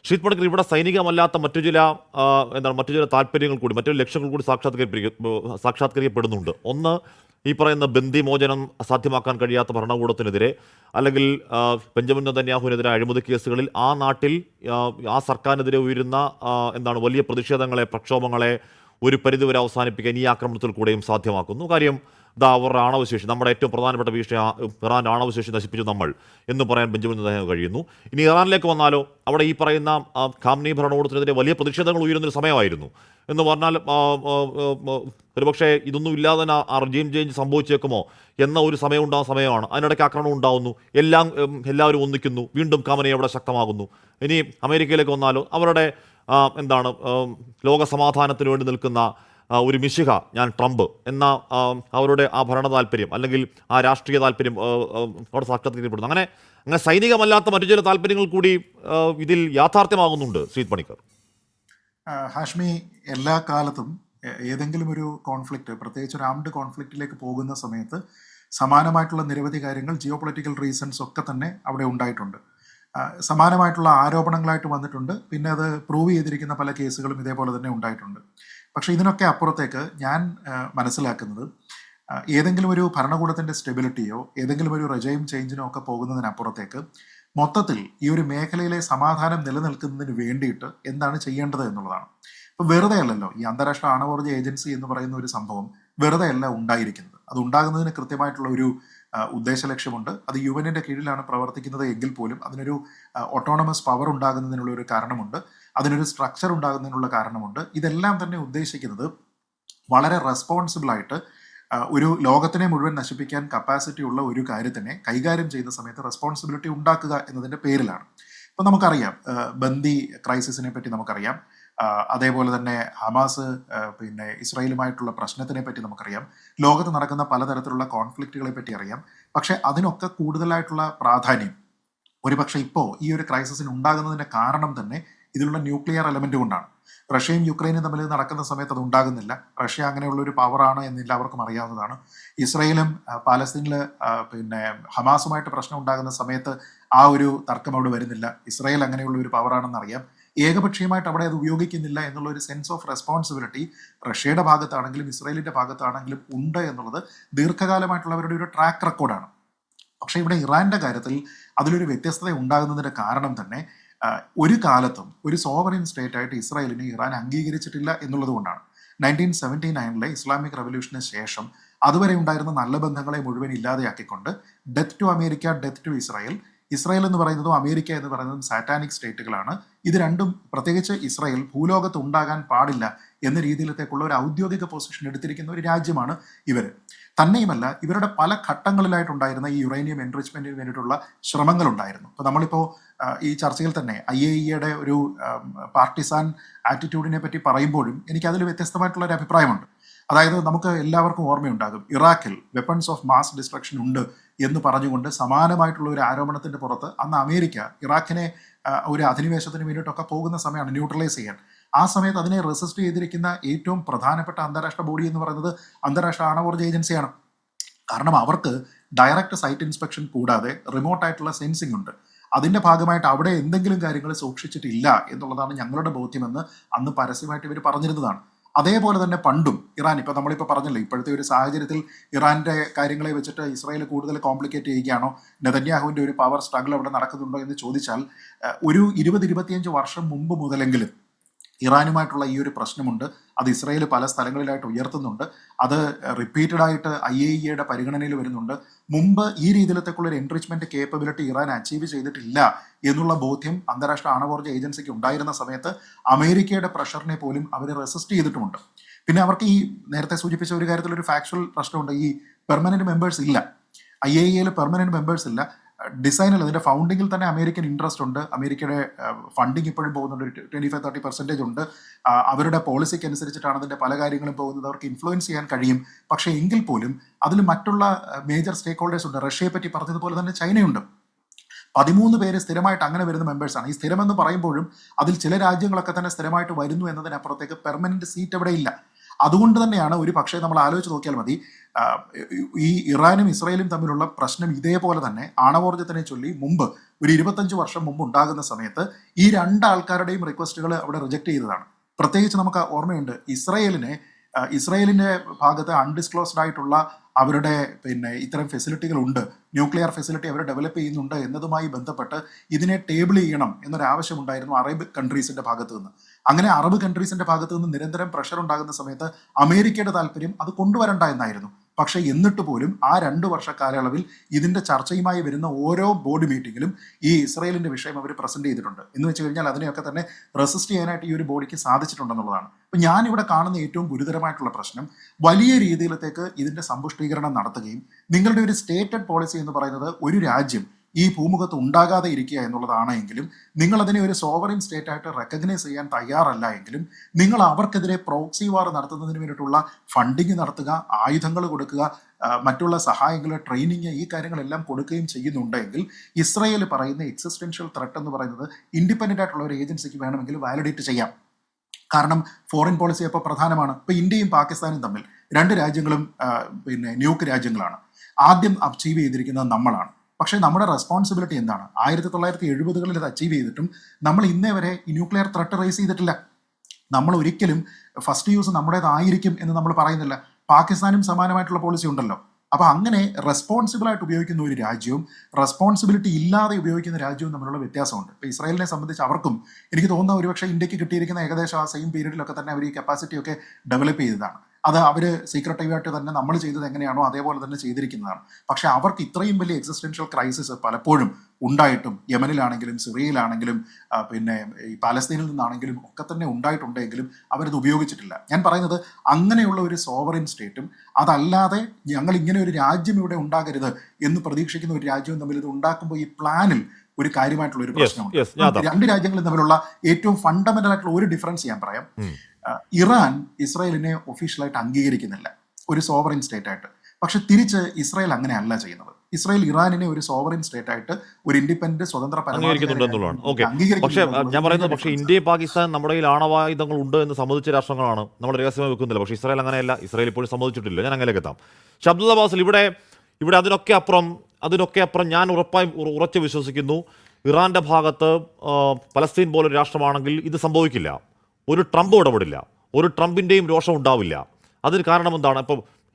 Sheath Panicker, ഇവിടെ സൈനികമല്ലാത്ത മറ്റു ചില താല്പര്യങ്ങൾ കൂടി, മറ്റൊരു ലക്ഷ്യങ്ങൾ കൂടി സാക്ഷാത്കരിക്കപ്പെടുന്നുണ്ട്. ഒന്ന്, ഈ പറയുന്ന ബന്ദിമോചനം സാധ്യമാക്കാൻ കഴിയാത്ത ഭരണകൂടത്തിനെതിരെ, അല്ലെങ്കിൽ ബെഞ്ചമിൻ നെതന്യാഹുവിനെതിരെ അഴിമതി കേസുകളിൽ ആ നാട്ടിൽ ആ സർക്കാരിനെതിരെ ഉയരുന്ന വലിയ പ്രതിഷേധങ്ങളെ, പ്രക്ഷോഭങ്ങളെ ഒരു പരിധിവരെ അവസാനിപ്പിക്കാൻ ഈ ആക്രമണത്തിൽ കൂടെയും സാധ്യമാക്കുന്നു. കാര്യം അവരുടെ ആണവശേഷി, നമ്മുടെ ഏറ്റവും പ്രധാനപ്പെട്ട വിഷയം ഇറാൻ്റെ ആണവശേഷി നശിപ്പിച്ചു നമ്മൾ എന്ന് പറയാൻ ബെഞ്ചമിൻ നെതന്യാഹു കഴിയുന്നു. ഇനി ഇറാനിലേക്ക് വന്നാലോ, അവിടെ ഈ പറയുന്ന ഖാംനി ഭരണകൂടത്തിനെതിരെ വലിയ പ്രതിഷേധങ്ങൾ ഉയരുന്നൊരു സമയമായിരുന്നു. എന്ന് പറഞ്ഞാൽ ഒരുപക്ഷെ ഇതൊന്നും ഇല്ലാതെ തന്നെ ആ റെജീം ചേഞ്ച് സംഭവിച്ചേക്കുമോ എന്ന ഒരു സമയമാണ്. അതിനിടയ്ക്ക് ആക്രമണം ഉണ്ടാകുന്നു, എല്ലാവരും ഒന്നിക്കുന്നു, വീണ്ടും ഖാമനി അവിടെ ശക്തമാകുന്നു. ഇനി അമേരിക്കയിലേക്ക് വന്നാലോ, അവരുടെ ലോക സമാധാനത്തിന് വേണ്ടി നിൽക്കുന്ന ഒരു മിശിഹ ട്രംപ് എന്ന അവരുടെ ആ ഭരണ താല്പര്യം, അല്ലെങ്കിൽ ആ രാഷ്ട്രീയ താല്പര്യം അവിടെ സാക്ഷാത്കരിക്കപ്പെടുന്നു. അങ്ങനെ സൈനികമല്ലാത്ത മറ്റു ചില താല്പര്യങ്ങൾ കൂടി ഇതിൽ യാഥാർത്ഥ്യമാകുന്നുണ്ട്. ശ്രീത് പണിക്കർ, ഹാഷ്മി, എല്ലാ കാലത്തും ഏതെങ്കിലും ഒരു കോൺഫ്ലിക്റ്റ്, പ്രത്യേകിച്ച് ഒരു ആംഡ് കോൺഫ്ലിക്റ്റിലേക്ക് പോകുന്ന സമയത്ത് സമാനമായിട്ടുള്ള നിരവധി കാര്യങ്ങൾ, ജിയോ പൊളിറ്റിക്കൽ റീസൺസ് ഒക്കെ തന്നെ അവിടെ ഉണ്ടായിട്ടുണ്ട്. സമാനമായിട്ടുള്ള ആരോപണങ്ങളായിട്ട് വന്നിട്ടുണ്ട്. പിന്നെ അത് പ്രൂവ് ചെയ്തിരിക്കുന്ന പല കേസുകളും ഇതേപോലെ തന്നെ ഉണ്ടായിട്ടുണ്ട്. പക്ഷേ ഇതിനൊക്കെ അപ്പുറത്തേക്ക് ഞാൻ മനസ്സിലാക്കുന്നത്, ഏതെങ്കിലും ഒരു ഭരണകൂടത്തിൻ്റെ സ്റ്റെബിലിറ്റിയോ ഏതെങ്കിലും ഒരു റെജൈം ചേഞ്ചിനോ ഒക്കെ പോകുന്നതിനപ്പുറത്തേക്ക് മൊത്തത്തിൽ ഈ ഒരു മേഖലയിലെ സമാധാനം നിലനിൽക്കുന്നതിന് വേണ്ടിയിട്ട് എന്താണ് ചെയ്യേണ്ടത് എന്നുള്ളതാണ്. ഇപ്പം വെറുതെ അല്ലല്ലോ ഈ അന്താരാഷ്ട്ര ആണവോർജ്ജ ഏജൻസി എന്ന് പറയുന്ന ഒരു സംഭവം വെറുതെ അല്ല ഉണ്ടായിരിക്കുന്നത്. അത് ഉണ്ടാകുന്നതിന് കൃത്യമായിട്ടുള്ള ഒരു ഉദ്ദേശ ലക്ഷ്യമുണ്ട്. അത് യുഎന്നിൻ്റെ കീഴിലാണ് പ്രവർത്തിക്കുന്നത് എങ്കിൽ പോലും അതിനൊരു ഓട്ടോണമസ് പവർ ഉണ്ടാകുന്നതിനുള്ള ഒരു കാരണമുണ്ട്, അതിനൊരു സ്ട്രക്ചർ ഉണ്ടാകുന്നതിനുള്ള കാരണമുണ്ട്. ഇതെല്ലാം തന്നെ ഉദ്ദേശിക്കുന്നത് വളരെ റെസ്പോൺസിബിളായിട്ട് ഒരു ലോകത്തിനെ മുഴുവൻ നശിപ്പിക്കാൻ കപ്പാസിറ്റി ഉള്ള ഒരു കാര്യത്തിനെ കൈകാര്യം ചെയ്യുന്ന സമയത്ത് റെസ്പോൺസിബിലിറ്റി ഉണ്ടാക്കുക എന്നതിൻ്റെ പേരിലാണ്. ഇപ്പം നമുക്കറിയാം, ബന്ദി ക്രൈസിസിനെ പറ്റി നമുക്കറിയാം, അതേപോലെ തന്നെ ഹമാസ് പിന്നെ ഇസ്രായേലുമായിട്ടുള്ള പ്രശ്നത്തിനെ പറ്റി നമുക്കറിയാം, ലോകത്ത് നടക്കുന്ന പലതരത്തിലുള്ള കോൺഫ്ലിക്റ്റുകളെ പറ്റി അറിയാം. പക്ഷേ അതിനൊക്കെ കൂടുതലായിട്ടുള്ള പ്രാധാന്യം ഒരുപക്ഷെ ഇപ്പോൾ ഈ ഒരു ക്രൈസിസിന് ഉണ്ടാകുന്നതിൻ്റെ കാരണം തന്നെ ഇതിലുള്ള ന്യൂക്ലിയർ എലമെന്റ് കൊണ്ടാണ്. റഷ്യയും യുക്രൈനും തമ്മിൽ നടക്കുന്ന സമയത്ത് അത് ഉണ്ടാകുന്നില്ല. റഷ്യ അങ്ങനെയുള്ള ഒരു പവറാണ് എന്ന് എല്ലാവർക്കും അറിയാവുന്നതാണ്. ഇസ്രായേലും പാലസ്തീനിൽ പിന്നെ ഹമാസുമായിട്ട് പ്രശ്നം ഉണ്ടാകുന്ന സമയത്ത് ആ ഒരു തർക്കം അവിടെ വരുന്നില്ല. ഇസ്രായേൽ അങ്ങനെയുള്ള ഒരു പവറാണെന്ന് അറിയാം. ഏകപക്ഷീയമായിട്ട് അവിടെ അത് ഉപയോഗിക്കുന്നില്ല എന്നുള്ള ഒരു സെൻസ് ഓഫ് റെസ്പോൺസിബിലിറ്റി റഷ്യയുടെ ഭാഗത്താണെങ്കിലും ഇസ്രായേലിൻ്റെ ഭാഗത്താണെങ്കിലും ഉണ്ട് എന്നുള്ളത് ദീർഘകാലമായിട്ടുള്ളവരുടെ ഒരു ട്രാക്ക് റെക്കോർഡാണ്. പക്ഷേ ഇവിടെ ഇറാൻ്റെ കാര്യത്തിൽ അതിലൊരു വ്യത്യസ്തത ഉണ്ടാകുന്നതിൻ്റെ കാരണം തന്നെ ഒരു കാലത്തും ഒരു സോവറിൻ സ്റ്റേറ്റ് ആയിട്ട് ഇസ്രായേലിനെ ഇറാൻ അംഗീകരിച്ചിട്ടില്ല എന്നുള്ളത് കൊണ്ടാണ്. 1979 ഇസ്ലാമിക് റവല്യൂഷന് ശേഷം അതുവരെ ഉണ്ടായിരുന്ന നല്ല ബന്ധങ്ങളെ മുഴുവൻ ഇല്ലാതെയാക്കിക്കൊണ്ട് death to America, death to Israel, Israel എന്ന് പറയുന്നതും അമേരിക്ക എന്ന് പറയുന്നതും സാറ്റാനിക് സ്റ്റേറ്റുകളാണ്. ഇത് രണ്ടും, പ്രത്യേകിച്ച് ഇസ്രായേൽ, ഭൂലോകത്ത് ഉണ്ടാകാൻ പാടില്ല എന്ന രീതിയിലത്തേക്കുള്ള ഒരു ഔദ്യോഗിക പൊസിഷൻ എടുത്തിരിക്കുന്ന ഒരു രാജ്യമാണ് ഇവർ. തന്നെയുമല്ല, ഇവരുടെ പല ഘട്ടങ്ങളിലായിട്ടുണ്ടായിരുന്ന ഈ യുറേനിയം എൻറിച്ച്മെന്റിന് വേണ്ടിയിട്ടുള്ള ശ്രമങ്ങളുണ്ടായിരുന്നു. ഇപ്പോൾ നമ്മളിപ്പോൾ ഈ ചർച്ചയിൽ തന്നെ IAEA ഒരു പാർട്ടിസാൻ ആറ്റിറ്റ്യൂഡിനെ പറ്റി പറയുമ്പോഴും എനിക്കതിൽ വ്യത്യസ്തമായിട്ടുള്ള ഒരു അഭിപ്രായമുണ്ട്. അതായത് നമുക്ക് എല്ലാവർക്കും ഓർമ്മയുണ്ടാകും, ഇറാഖിൽ വെപ്പൺസ് ഓഫ് മാസ് ഡിസ്ട്രക്ഷൻ ഉണ്ട് എന്ന് പറഞ്ഞുകൊണ്ട് സമാനമായിട്ടുള്ള ഒരു ആരോപണത്തിൻ്റെ പുറത്ത് അന്ന് അമേരിക്ക ഇറാഖിനെ ഒരു അധിനിവേശത്തിന് വേണ്ടിയിട്ടൊക്കെ പോകുന്ന സമയമാണ്, ന്യൂട്രലൈസ് ചെയ്യാൻ. ആ സമയത്ത് അതിനെ റെസിസ്റ്റ് ചെയ്തിരിക്കുന്ന ഏറ്റവും പ്രധാനപ്പെട്ട അന്താരാഷ്ട്ര ബോഡി എന്ന് പറയുന്നത് അന്താരാഷ്ട്ര ആണവോർജ്ജ ഏജൻസിയാണ്. കാരണം അവർക്ക് ഡയറക്റ്റ് സൈറ്റ് ഇൻസ്പെക്ഷൻ കൂടാതെ റിമോട്ടായിട്ടുള്ള സെൻസിങ് ഉണ്ട്. അതിൻ്റെ ഭാഗമായിട്ട് അവിടെ എന്തെങ്കിലും കാര്യങ്ങൾ സൂക്ഷിച്ചിട്ടില്ല എന്നുള്ളതാണ് ഞങ്ങളുടെ ബോധ്യമെന്ന് അന്ന് പരസ്യമായിട്ട് ഇവർ പറഞ്ഞിരുന്നതാണ്. അതേപോലെ തന്നെ പണ്ടും ഇറാൻ, ഇപ്പോൾ നമ്മളിപ്പോൾ പറഞ്ഞല്ലോ, ഇപ്പോഴത്തെ ഒരു സാഹചര്യത്തിൽ ഇറാൻ്റെ കാര്യങ്ങളെ വെച്ചിട്ട് ഇസ്രായേൽ കൂടുതൽ കോംപ്ലിക്കേറ്റ് ചെയ്യുകയാണോ, നെതന്യാഹുവിൻ്റെ ഒരു പവർ സ്ട്രഗിൾ അവിടെ നടക്കുന്നുണ്ടോ എന്ന് ചോദിച്ചാൽ, ഒരു 20-25 വർഷം മുമ്പ് മുതലെങ്കിലും ഇറാനുമായിട്ടുള്ള ഈ ഒരു പ്രശ്നമുണ്ട്. അത് ഇസ്രായേൽ പല സ്ഥലങ്ങളിലായിട്ട് ഉയർത്തുന്നുണ്ട്. അത് റിപ്പീറ്റഡ് ആയിട്ട് IAEA പരിഗണനയിൽ വരുന്നുണ്ട്. മുമ്പ് ഈ രീതിയിലത്തേക്കുള്ള ഒരു എൻറിച്ച്മെന്റ് കേപ്പബിലിറ്റി ഇറാൻ അച്ചീവ് ചെയ്തിട്ടില്ല എന്നുള്ള ബോധ്യം അന്താരാഷ്ട്ര ആണവോർജ്ജ ഏജൻസിക്ക് ഉണ്ടായിരുന്ന സമയത്ത് അമേരിക്കയുടെ പ്രഷറിനെ പോലും അവർ റെസിസ്റ്റ് ചെയ്തിട്ടുമുണ്ട്. പിന്നെ അവർക്ക് ഈ നേരത്തെ സൂചിപ്പിച്ച ഒരു കാര്യത്തിൽ ഒരു ഫാക്ച്വൽ പ്രശ്നമുണ്ട്. ഈ പെർമനന്റ് മെമ്പേഴ്സ് ഇല്ല, IAEA പെർമനന്റ് മെമ്പേഴ്സ് ഇല്ല. ഡിസൈനിൽ, അതിൻ്റെ ഫൗണ്ടിങ്ങിൽ തന്നെ അമേരിക്കൻ ഇൻട്രസ്റ്റ് ഉണ്ട്. അമേരിക്കയുടെ ഫണ്ടിങ് ഇപ്പോഴും പോകുന്നുണ്ട്, 25-30% ഉണ്ട്. അവരുടെ പോളിസിക്ക് അനുസരിച്ചിട്ടാണ് അതിൻ്റെ പല കാര്യങ്ങളും പോകുന്നത്. അവർക്ക് ഇൻഫ്ലുവൻസ് ചെയ്യാൻ കഴിയും. പക്ഷേ എങ്കിൽ പോലും അതിൽ മറ്റുള്ള മേജർ സ്റ്റേക്ക് ഹോൾഡേഴ്സ് ഉണ്ട്. റഷ്യയെ പറ്റി പറഞ്ഞതുപോലെ തന്നെ ചൈനയുണ്ട്. 13 പേര് സ്ഥിരമായിട്ട് അങ്ങനെ വരുന്ന മെമ്പേഴ്സാണ്. ഈ സ്ഥിരമെന്ന് പറയുമ്പോഴും അതിൽ ചില രാജ്യങ്ങളൊക്കെ തന്നെ സ്ഥിരമായിട്ട് വരുന്നു എന്നതിനപ്പുറത്തേക്ക് പെർമനന്റ് സീറ്റ് എവിടെ ഇല്ല. അതുകൊണ്ട് തന്നെയാണ് ഒരു പക്ഷേ നമ്മൾ ആലോചിച്ച് നോക്കിയാൽ മതി, ഈ ഇറാനും ഇസ്രായേലും തമ്മിലുള്ള പ്രശ്നം ഇതേപോലെ തന്നെ ആണവോർജ്ജത്തിനെ ചൊല്ലി മുമ്പ് ഒരു 25 വർഷം മുമ്പ് ഉണ്ടാകുന്ന സമയത്ത് ഈ രണ്ടാൾക്കാരുടെയും റിക്വസ്റ്റുകൾ അവിടെ റിജക്ട് ചെയ്തതാണ്. പ്രത്യേകിച്ച് നമുക്ക് ഓർമ്മയുണ്ട്, ഇസ്രായേലിന്റെ ഭാഗത്ത് അൺഡിസ്ക്ലോസ്ഡ് ആയിട്ടുള്ള അവരുടെ ഇത്തരം ഫെസിലിറ്റികൾ ഉണ്ട്, ന്യൂക്ലിയർ ഫെസിലിറ്റി അവർ ഡെവലപ്പ് ചെയ്യുന്നുണ്ട് എന്നതുമായി ബന്ധപ്പെട്ട് ഇതിനെ ടേബിൾ ചെയ്യണം എന്നൊരു ആവശ്യമുണ്ടായിരുന്നു അറബ് കൺട്രീസിന്റെ ഭാഗത്ത് നിന്ന്. അങ്ങനെ അറബ് കൺട്രീസിന്റെ ഭാഗത്ത് നിന്ന് നിരന്തരം പ്രഷർ ഉണ്ടാകുന്ന സമയത്ത് അമേരിക്കയുടെ താല്പര്യം അത് കൊണ്ടുവരണ്ട എന്നായിരുന്നു. പക്ഷേ എന്നിട്ട് പോലും ആ 2 വർഷ കാലയളവിൽ ഇതിന്റെ ചർച്ചയുമായി വരുന്ന ഓരോ ബോർഡ് മീറ്റിങ്ങിലും ഈ ഇസ്രായേലിന്റെ വിഷയം അവർ പ്രസന്റ് ചെയ്തിട്ടുണ്ട്. എന്ന് വെച്ച് കഴിഞ്ഞാൽ അതിനെയൊക്കെ തന്നെ റെസിസ്റ്റ് ചെയ്യാനായിട്ട് ഈ ഒരു ബോഡിക്ക് സാധിച്ചിട്ടുണ്ടെന്നുള്ളതാണ്. അപ്പം ഞാനിവിടെ കാണുന്ന ഏറ്റവും ഗുരുതരമായിട്ടുള്ള പ്രശ്നം, വലിയ രീതിയിലത്തേക്ക് ഇതിന്റെ സമ്പുഷ്ടീകരണം നടത്തുകയും നിങ്ങളുടെ ഒരു സ്റ്റേറ്റഡ് പോളിസി എന്ന് പറയുന്നത് ഒരു രാജ്യം ഈ ഭൂമുഖത്ത് ഉണ്ടാകാതെ ഇരിക്കുക എന്നുള്ളതാണ് എങ്കിലും നിങ്ങൾ അതിനെ ഒരു സോവറിൻ സ്റ്റേറ്റ് ആയിട്ട് റെക്കഗ്നൈസ് ചെയ്യാൻ തയ്യാറല്ല എങ്കിലും നിങ്ങൾ അവർക്കെതിരെ പ്രോക്സി വാർ നടത്തുന്നതിന് വേണ്ടിയിട്ടുള്ള ഫണ്ടിങ് നടത്തുക, ആയുധങ്ങൾ കൊടുക്കുക, മറ്റുള്ള സഹായങ്ങൾ, ട്രെയിനിങ്, ഈ കാര്യങ്ങളെല്ലാം കൊടുക്കുകയും ചെയ്യുന്നുണ്ടെങ്കിൽ ഇസ്രായേൽ പറയുന്ന എക്സിസ്റ്റൻഷ്യൽ ത്രെട്ട് എന്ന് പറയുന്നത് ഇൻഡിപെൻഡന്റ് ആയിട്ടുള്ള ഒരു ഏജൻസിക്ക് വേണമെങ്കിൽ വാലിഡേറ്റ് ചെയ്യാം. കാരണം ഫോറിൻ പോളിസി അപ്പോൾ പ്രധാനമാണ്. ഇപ്പോൾ ഇന്ത്യയും പാകിസ്ഥാനും തമ്മിൽ 2 രാജ്യങ്ങളും ന്യൂക്ക് രാജ്യങ്ങളാണ്. ആദ്യം അച്ചീവ് ചെയ്തിരിക്കുന്നത് നമ്മളാണ്. പക്ഷേ നമ്മുടെ റെസ്പോൺസിബിലിറ്റി എന്താണ്? 1970-കളിൽ ഇത് അച്ചീവ് ചെയ്തിട്ടും നമ്മൾ ഇന്നേ വരെ ഈ ന്യൂക്ലിയർ ത്രെട്ട് റേസ് ചെയ്തിട്ടില്ല. നമ്മൾ ഒരിക്കലും ഫസ്റ്റ് യൂസ് നമ്മുടേതായിരിക്കും എന്ന് നമ്മൾ പറയുന്നില്ല. പാകിസ്ഥാനും സമാനമായിട്ടുള്ള പോളിസി ഉണ്ടല്ലോ. അപ്പോൾ അങ്ങനെ റെസ്പോൺസിബിൾ ആയിട്ട് ഉപയോഗിക്കുന്ന ഒരു രാജ്യവും റെസ്പോൺസിബിലിറ്റി ഇല്ലാതെ ഉപയോഗിക്കുന്ന രാജ്യവും തമ്മിലുള്ള വ്യത്യാസമുണ്ട്. ഇപ്പോൾ ഇസ്രായേലിനെ സംബന്ധിച്ച് അവർക്കും എനിക്ക് തോന്നുന്ന ഒരുപക്ഷെ ഇന്ത്യക്ക് കിട്ടിയിരിക്കുന്ന ഏകദേശം ആ സെയിം പീരീഡിലൊക്കെ തന്നെ അവർ ഈ കപ്പാസിറ്റി ഒക്കെ ഡെവലപ്പ് ചെയ്തതാണ്. അത് അവർ സീക്രട്ടീവായിട്ട് തന്നെ നമ്മൾ ചെയ്തത് എങ്ങനെയാണോ അതേപോലെ തന്നെ ചെയ്തിരിക്കുന്നതാണ്. പക്ഷെ അവർക്ക് ഇത്രയും വലിയ എക്സിസ്റ്റൻഷ്യൽ ക്രൈസിസ് പലപ്പോഴും ഉണ്ടായിട്ടും, യമനിലാണെങ്കിലും സിറിയയിലാണെങ്കിലും ഈ പാലസ്തീനിൽ നിന്നാണെങ്കിലും ഒക്കെ തന്നെ ഉണ്ടായിട്ടുണ്ടെങ്കിലും അവരത് ഉപയോഗിച്ചിട്ടില്ല. ഞാൻ പറയുന്നത് അങ്ങനെയുള്ള ഒരു സോവറിൻ സ്റ്റേറ്റും അതല്ലാതെ ഞങ്ങൾ ഇങ്ങനെ ഒരു രാജ്യം ഇവിടെ ഉണ്ടാകരുത് എന്ന് പ്രതീക്ഷിക്കുന്ന ഒരു രാജ്യവും തമ്മിൽ ഇത് ഉണ്ടാക്കുമ്പോൾ ഈ പ്ലാനിൽ ഒരു കാര്യമായിട്ടുള്ള ഒരു പ്രശ്നമുണ്ട്. 2 രാജ്യങ്ങളും തമ്മിലുള്ള ഏറ്റവും ഫണ്ടമെന്റൽ ആയിട്ടുള്ള ഒരു ഡിഫറൻസ് ഞാൻ പറയാം. ഇറാൻ ഇസ്രായേലിനെ ഒഫീഷ്യലായിട്ട് അംഗീകരിക്കുന്നില്ല ഒരു സോവറിൻ സ്റ്റേറ്റ് ആയിട്ട്. പക്ഷെ തിരിച്ച് ഇസ്രായേൽ അങ്ങനെയല്ല ചെയ്യുന്നത്. ഇസ്രായേൽ ഇറാനിനെ ഒരു സോവറിൻ സ്റ്റേറ്റ് ആയിട്ട്, ഒരു ഇൻഡിപെൻഡന്റ് സ്വതന്ത്ര പക്ഷേ ഞാൻ പറയുന്നത്, പക്ഷേ ഇന്ത്യയും പാകിസ്ഥാൻ നമ്മുടെ കയ്യിൽ ആണവായുധങ്ങൾ ഉണ്ട് എന്ന് സമ്മതിച്ച രാഷ്ട്രങ്ങളാണ്. നമ്മൾ രഹസ്യമായി വെക്കുന്നില്ല. പക്ഷേ ഇസ്രായേൽ അങ്ങനെയല്ല. ഇസ്രായേൽ ഇപ്പോഴും സമ്മതിച്ചിട്ടില്ല. ഞാൻ അങ്ങനെയൊക്കെ എത്താം. അബ്ദുള്ള ബാസിൽ, ഇവിടെ അതിനൊക്കെ അപ്പുറം ഞാൻ ഉറച്ചു വിശ്വസിക്കുന്നു, ഇറാന്റെ ഭാഗത്ത് പലസ്തീൻ പോലൊരു രാഷ്ട്രമാണെങ്കിൽ ഇത് സംഭവിക്കില്ല. ഒരു ട്രംപ് ഇടപെടില്ല. ഒരു ട്രംപിൻ്റെയും രോഷം ഉണ്ടാവില്ല. അതിന് കാരണം എന്താണ്?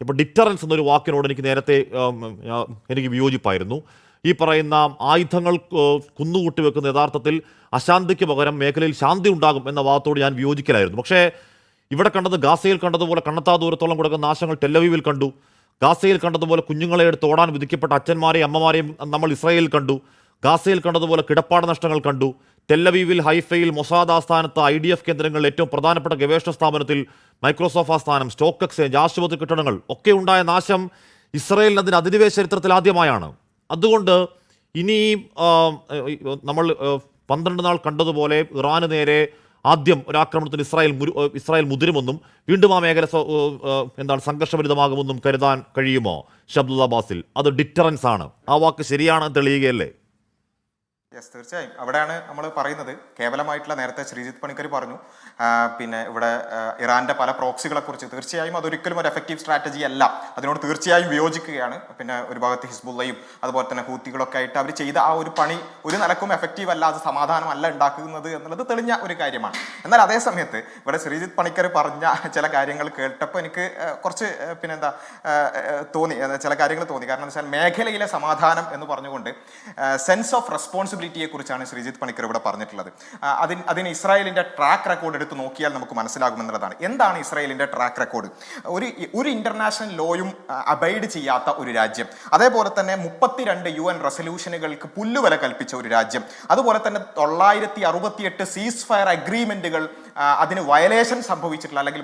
ഇപ്പോൾ ഡിറ്ററൻസ് എന്നൊരു വാക്കിനോട് എനിക്ക് വിയോജിപ്പായിരുന്നു. ഈ പറയുന്ന ആയുധങ്ങൾ കുന്നുകൂട്ടി വെക്കുന്ന യഥാർത്ഥത്തിൽ അശാന്തിക്ക് പകരം മേഖലയിൽ ശാന്തി ഉണ്ടാകും എന്ന വാദത്തോട് ഞാൻ വിയോജിക്കലായിരുന്നു. പക്ഷേ ഇവിടെ കണ്ടത്, ഗാസയിൽ കണ്ടതുപോലെ കണ്ണത്താ ദൂരത്തോളം കൊടുക്കുന്ന നാശങ്ങൾ ടെല്ലവീവിൽ കണ്ടു. ഗാസയിൽ കണ്ടതുപോലെ കുഞ്ഞുങ്ങളെ എടുത്ത് ഓടാൻ വിധിക്കപ്പെട്ട അച്ഛന്മാരെയും അമ്മമാരെയും നമ്മൾ ഇസ്രായേലിൽ കണ്ടു. ഗാസയിൽ കണ്ടതുപോലെ കിടപ്പാട നഷ്ടങ്ങൾ കണ്ടു. ടെല്ലവീവിൽ, ഹൈഫയിൽ, മൊസാദ് ആസ്ഥാനത്ത്, IDF കേന്ദ്രങ്ങളിൽ, ഏറ്റവും പ്രധാനപ്പെട്ട ഗവേഷണ സ്ഥാപനത്തിൽ, മൈക്രോസോഫ്റ്റ് ആസ്ഥാനം, സ്റ്റോക്ക് എക്സ്ചേഞ്ച്, ആശുപത്രി കെട്ടിടങ്ങൾ ഒക്കെ ഉണ്ടായ നാശം ഇസ്രായേലിന് അതിന് അധിനിവേശ ചരിത്രത്തിൽ ആദ്യമായാണ്. അതുകൊണ്ട് ഇനി നമ്മൾ 12 നാൾ കണ്ടതുപോലെ ഇറാന് നേരെ ആദ്യം ഒരാക്രമണത്തിന് ഇസ്രായേൽ മുതിരുമെന്നും വീണ്ടും ആ മേഖല സംഘർഷഭരിതമാകുമെന്നും കരുതാൻ കഴിയുമോ അബ്ദുള്ള ബാസിൽ? അത് ഡിറ്ററൻസ് ആണ്. ആ വാക്ക് ശരിയാണെന്ന് തെളിയുകയല്ലേ? യെസ്, തീർച്ചയായും. അവിടെയാണ് നമ്മൾ പറയുന്നത് കേവലമായിട്ടുള്ള, നേരത്തെ ശ്രീജിത്ത് പണിക്കർ പറഞ്ഞു, ഇവിടെ ഇറാന്റെ പല പ്രോക്സികളെ കുറിച്ച്. തീർച്ചയായും അതൊരിക്കലും ഒരു എഫക്റ്റീവ് സ്ട്രാറ്റജി അല്ല. അതിനോട് തീർച്ചയായും വിയോജിക്കുകയാണ്. ഒരു ഭാഗത്ത് ഹിസ്ബുള്ളയും അതുപോലെ തന്നെ ഹൂത്തികളൊക്കെ ആയിട്ട് അവർ ചെയ്ത ആ ഒരു പണി ഒരു നിലക്കും എഫക്റ്റീവ് അല്ല, അത് സമാധാനമല്ല ഉണ്ടാക്കുന്നത് എന്നുള്ളത് തെളിഞ്ഞ ഒരു കാര്യമാണ്. എന്നാൽ അതേ സമയത്ത് ഇവിടെ ശ്രീജിത്ത് പണിക്കർ പറഞ്ഞ ചില കാര്യങ്ങൾ കേട്ടപ്പോൾ എനിക്ക് കുറച്ച് തോന്നി, ചില കാര്യങ്ങൾ തോന്നി. കാരണം എന്താ വെച്ചാൽ മേഖലയിലെ സമാധാനം എന്ന് പറഞ്ഞുകൊണ്ട് സെൻസ് ഓഫ് റെസ്പോൺസിബിലിറ്റിയെ കുറിച്ചാണ് ശ്രീജിത്ത് പണിക്കർ ഇവിടെ പറഞ്ഞിട്ടുള്ളത്. അതിന് ഇസ്രായേലിന്റെ ട്രാക്ക് റെക്കോർഡ് എടുത്ത് നോക്കിയാൽ നമുക്ക് മനസ്സിലാകുമെന്നുള്ളതാണ്. എന്താണ് ഇസ്രായേലിന്റെ ട്രാക്ക് റെക്കോർഡ്? ഒരു ഇന്റർനാഷണൽ ലോയും അബൈഡ് ചെയ്യാത്ത ഒരു രാജ്യം, അതേപോലെ തന്നെ 32 UN റെസൊല്യൂഷനുകൾക്ക് പുല്ലുവില കൽപ്പിച്ച ഒരു രാജ്യം, അതുപോലെ തന്നെ 968 സീസ് ഫയർ അഗ്രിമെന്റുകൾ അതിന് വയലേഷൻ സംഭവിച്ചിട്ടുള്ള അല്ലെങ്കിൽ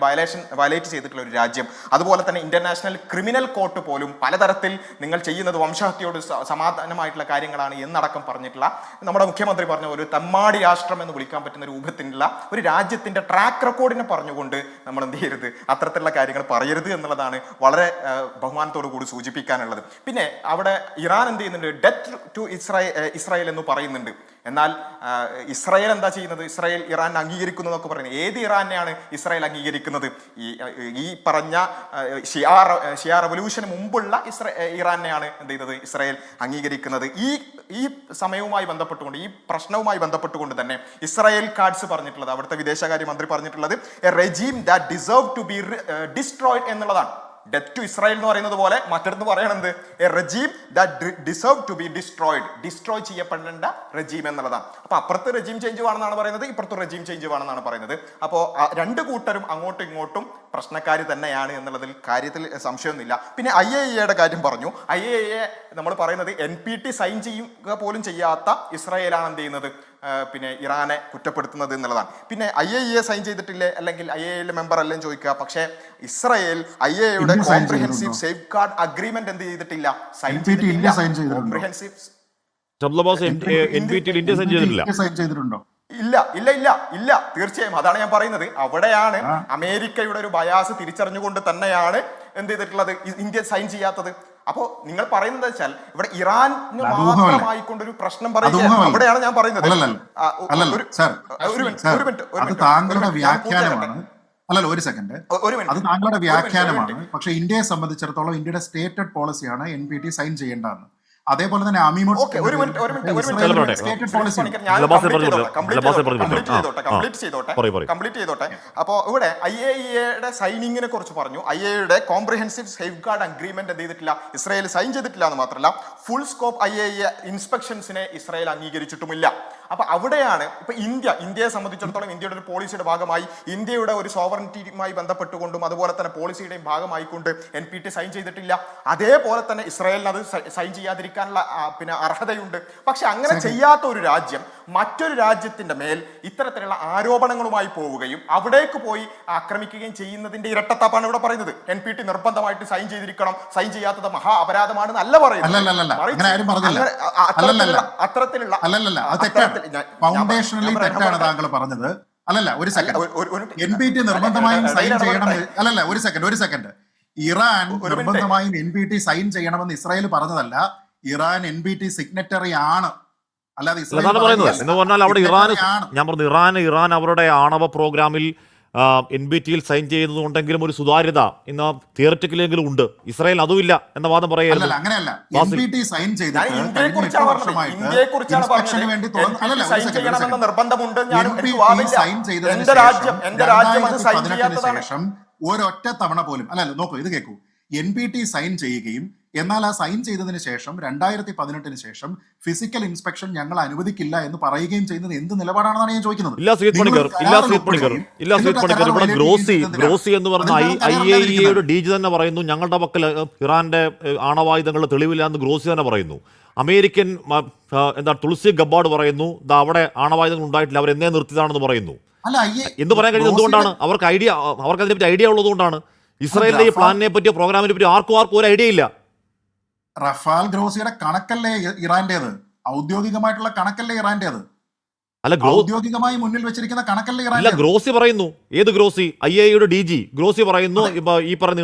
വയലേറ്റ് ചെയ്തിട്ടുള്ള ഒരു രാജ്യം, അതുപോലെ തന്നെ ഇന്റർനാഷണൽ ക്രിമിനൽ കോർട്ട് പോലും പലതരത്തിൽ നിങ്ങൾ ചെയ്യുന്നത് വംശഹത്യയോട് സമാധാനമായിട്ടുള്ള കാര്യങ്ങളാണ് എന്നടക്കം പറഞ്ഞിട്ടുള്ള, നമ്മുടെ മുഖ്യമന്ത്രി പറഞ്ഞ ഒരു തെമ്മാടി രാഷ്ട്രം എന്ന് വിളിക്കാൻ പറ്റുന്ന രൂപത്തിലുള്ള ഒരു രാജ്യത്തിന്റെ ട്രാക്ക് റെക്കോർഡിനെ പറഞ്ഞുകൊണ്ട് നമ്മൾ എന്ത് ചെയ്യരുത്, അത്തരത്തിലുള്ള കാര്യങ്ങൾ പറയരുത് എന്നുള്ളതാണ് വളരെ ബഹുമാനത്തോടു കൂടി സൂചിപ്പിക്കാനുള്ളത്. പിന്നെ അവിടെ ഇറാൻ എന്ത് ചെയ്യുന്നുണ്ട്, ഡെത്ത് ടു ഇസ്രായേൽ എന്ന് പറയുന്നുണ്ട്. എന്നാൽ ഇസ്രായേൽ എന്താ ചെയ്യുന്നത്? ഇസ്രായേൽ ഇറാൻ അംഗീകരിക്കുന്നു എന്നൊക്കെ പറയുന്നത്. ഏത് ഇറാനെയാണ് ഇസ്രായേൽ അംഗീകരിക്കുന്നത്? ഈ പറഞ്ഞ ഷിയാ റവല്യൂഷന് മുമ്പുള്ള ഇറാനെയാണ് എന്ത് ചെയ്തത്? ഇസ്രായേൽ അംഗീകരിക്കുന്നത്. ഈ സമയവുമായി ബന്ധപ്പെട്ടുകൊണ്ട്, ഈ പ്രശ്നവുമായി ബന്ധപ്പെട്ടുകൊണ്ട് തന്നെ ഇസ്രായേൽ കാർഡ്സ് പറഞ്ഞിട്ടുള്ളത്, അവിടുത്തെ വിദേശകാര്യമന്ത്രി പറഞ്ഞിട്ടുള്ളത് a regime that deserve to be destroyed എന്നുള്ളതാണ്. ഡെത്ത് ടു ഇസ്രായേൽ എന്ന് പറയുന്നത് പോലെ മറ്റൊന്ന് പറയണത് a regime that deserve to be destroyed, destroy ചെയ്യപ്പെടേണ്ട റെജീം എന്നുള്ളതാണ്. അപ്പൊ അപ്പുറത്ത് റെജീം ചേഞ്ച് വേണമെന്നാണ് പറയുന്നത്, ഇപ്പുറത്ത് റെജീം ചേഞ്ച് വേണമെന്നാണ് പറയുന്നത്. അപ്പോൾ രണ്ട് കൂട്ടരും അങ്ങോട്ടും ഇങ്ങോട്ടും പ്രശ്നക്കാർ തന്നെയാണ് എന്നുള്ളതിൽ കാര്യത്തിൽ സംശയമൊന്നുമില്ല. പിന്നെ IAEA കാര്യം പറഞ്ഞു. IAEA നമ്മൾ പറയുന്നത് NPT സൈൻ ചെയ്യുക പോലും ചെയ്യാത്ത ഇസ്രായേലാണ് എന്ത് ചെയ്യുന്നത്, പിന്നെ ഇറാനെ കുറ്റപ്പെടുത്തുന്നത് എന്നുള്ളതാണ്. പിന്നെ IAEA സൈൻ ചെയ്തിട്ടില്ലേ, അല്ലെങ്കിൽ IAEA മെമ്പർ അല്ലേ ചോദിക്കുക. പക്ഷേ ഇസ്രായേൽ IAEAയുടെ കോംപ്രിഹെൻസീവ് സേഫ് ഗാർഡ് അഗ്രിമെന്റ് എന്ത് ചെയ്തിട്ടില്ല? സൈൻ ചെയ്തിട്ടില്ല. കോംപ്രിഹെൻസീവ് ചെയ്തിട്ടുണ്ടോ? ഇല്ല, തീർച്ചയായും. അതാണ് ഞാൻ പറയുന്നത്. അവിടെയാണ് അമേരിക്കയുടെ ഒരു ബയാസ് തിരിച്ചറിഞ്ഞുകൊണ്ട് തന്നെയാണ് എന്ത് ചെയ്തിട്ടുള്ളത്, ഇന്ത്യ സൈൻ ചെയ്യാത്തത്. അപ്പോ നിങ്ങൾ പറയുന്നത് വെച്ചാൽ ഇവിടെ ഇറാന് മാത്രമായിക്കൊണ്ടൊരു പ്രശ്നം പറയുകയാണ്. അവിടെയാണ് ഞാൻ പറയുന്നത്. താങ്കളുടെ വ്യാഖ്യാനമാണ്. അല്ലല്ല, ഒരു സെക്കൻഡ്, അത് താങ്കളുടെ വ്യാഖ്യാനമാണ്. പക്ഷെ ഇന്ത്യയെ സംബന്ധിച്ചിടത്തോളം ഇന്ത്യയുടെ സ്റ്റേറ്റഡ് പോളിസിയാണ് NPT സൈൻ ചെയ്യേണ്ടതെന്ന്. അതേപോലെ തന്നെ കംപ്ലീറ്റ് ചെയ്തോട്ടെ. അപ്പോ ഇവിടെ IAEAയുടെ സൈനിങ്ങിനെ കുറിച്ച് പറഞ്ഞു. IAEAയുടെ കോംപ്രിഹെൻസീവ് സേഫ് ഗാർഡ് അഗ്രിമെന്റ് എന്ത് ചെയ്തിട്ടില്ല, ഇസ്രായേൽ സൈൻ ചെയ്തിട്ടില്ല എന്ന് മാത്രമല്ല ഫുൾ സ്കോപ്പ് IAEA ഇൻസ്പെക്ഷൻസിനെ ഇസ്രായേൽ അംഗീകരിച്ചിട്ടുമില്ല. അപ്പൊ അവിടെയാണ് ഇപ്പൊ ഇന്ത്യയെ സംബന്ധിച്ചിടത്തോളം ഇന്ത്യയുടെ ഒരു പോളിസിയുടെ ഭാഗമായി, ഇന്ത്യയുടെ ഒരു സോവറിറ്റിയുമായി ബന്ധപ്പെട്ടുകൊണ്ടും അതുപോലെ തന്നെ പോളിസിയുടെയും ഭാഗമായിക്കൊണ്ട് NPT സൈൻ ചെയ്തിട്ടില്ല. അതേപോലെ തന്നെ ഇസ്രായേലിന് അത് സൈൻ ചെയ്യാതിരിക്കാനുള്ള പിന്നെ അർഹതയുണ്ട്. പക്ഷെ അങ്ങനെ ചെയ്യാത്ത ഒരു രാജ്യം മറ്റൊരു രാജ്യത്തിന്റെ മേൽ ഇത്തരത്തിലുള്ള ആരോപണങ്ങളുമായി പോവുകയും അവിടേക്ക് പോയി ആക്രമിക്കുകയും ചെയ്യുന്നതിന്റെ ഇരട്ടത്താപ്പാണ് ഇവിടെ പറയുന്നത്. NPT നിർബന്ധമായിട്ട് സൈൻ ചെയ്തിരിക്കണം, സൈൻ ചെയ്യാത്തത് മഹാ അപരാധമാണെന്ന് അല്ല പറയുന്നത്. ഫൗണ്ടേഷനലി തെറ്റാണ് താങ്കൾ പറഞ്ഞത്. അല്ലല്ല, ഒരു സെക്കൻഡ്, NPT നിർബന്ധമായും സൈൻ ചെയ്യണം. അല്ലല്ല, ഒരു സെക്കൻഡ്, ഇറാൻ നിർബന്ധമായും NPT സൈൻ ചെയ്യണമെന്ന് ഇസ്രായേൽ പറഞ്ഞതല്ല. ഇറാൻ NPT സിഗ്നറ്ററി ആണ്, അല്ലാതെ ഇറാൻ അവരുടെ ആണവ പ്രോഗ്രാമിൽ NPTയിൽ സൈൻ ചെയ്യുന്നുണ്ടെങ്കിലും ഒരു സുതാര്യത ഇന്ന് തിയററ്റിക്കലെങ്കിലും ഉണ്ട്. ഇസ്രായേൽ അതുമില്ല എന്ന വാദം പറയുകയല്ല. അങ്ങനെയല്ല, NPT സൈൻ ചെയ്തിട്ട് ശേഷം ഒരൊറ്റ തവണ പോലും അല്ലല്ല, നോക്കൂ, ഇത് കേൾക്കൂ. NPT സൈൻ ചെയ്യുകയും എന്നാൽ ആ സൈൻ ചെയ്തതിന് ശേഷം 2018 ശേഷം ഫിസിക്കൽ ഇൻസ്പെക്ഷൻ ഞങ്ങൾ അനുവദിക്കില്ല എന്ന് പറയുകയും ചെയ്യുന്നത് എന്ത് നിലപാടാണെന്നാണ് ഞാൻ ചോദിക്കുന്നത്. ഇവിടെ ഗ്രോസി എന്ന് പറഞ്ഞ IAEAയുടെ DG തന്നെ പറയുന്നു, ഞങ്ങളുടെ പക്കൽ ഇറാന്റെ ആണവായുധങ്ങളുടെ തെളിവില്ല എന്ന് ഗ്രോസി തന്നെ പറയുന്നു. അമേരിക്കൻ തുളസി ഗബ്ബാർഡ് പറയുന്നു, അവിടെ ആണവായുധങ്ങൾ ഉണ്ടായിട്ടില്ല, അവർ എന്നേ നിർത്തിയതാണെന്ന് പറയുന്നു. എന്ന് പറയാൻ കഴിയുന്നത് എന്തുകൊണ്ടാണ്? അവർക്ക് അതിനെപ്പറ്റി ഐഡിയ ഉള്ളതുകൊണ്ടാണ്. ഇസ്രായേലിന്റെ ഈ പ്ലാനിനെ പറ്റിയോ പ്രോഗ്രാമിനെ പറ്റിയോ ആർക്കും ഒരു ഐഡിയ ഇല്ല. റഫാൽ ഗ്രോസിയുടെ കണക്കല്ലേ ഇറാന്റേത്? ഔദ്യോഗികമായിട്ടുള്ള കണക്കല്ലേ ഇറാന്റേത്? ഔദ്യോഗികമായി മുന്നിൽ വെച്ചിരിക്കുന്ന കണക്കല്ലേ ഇറാൻ? ഗ്രോസി പറയുന്നു. ഏത് ഗ്രോസി? IAEAയുടെ DG ഗ്രോസി പറയുന്നു, ഈ പറയുന്ന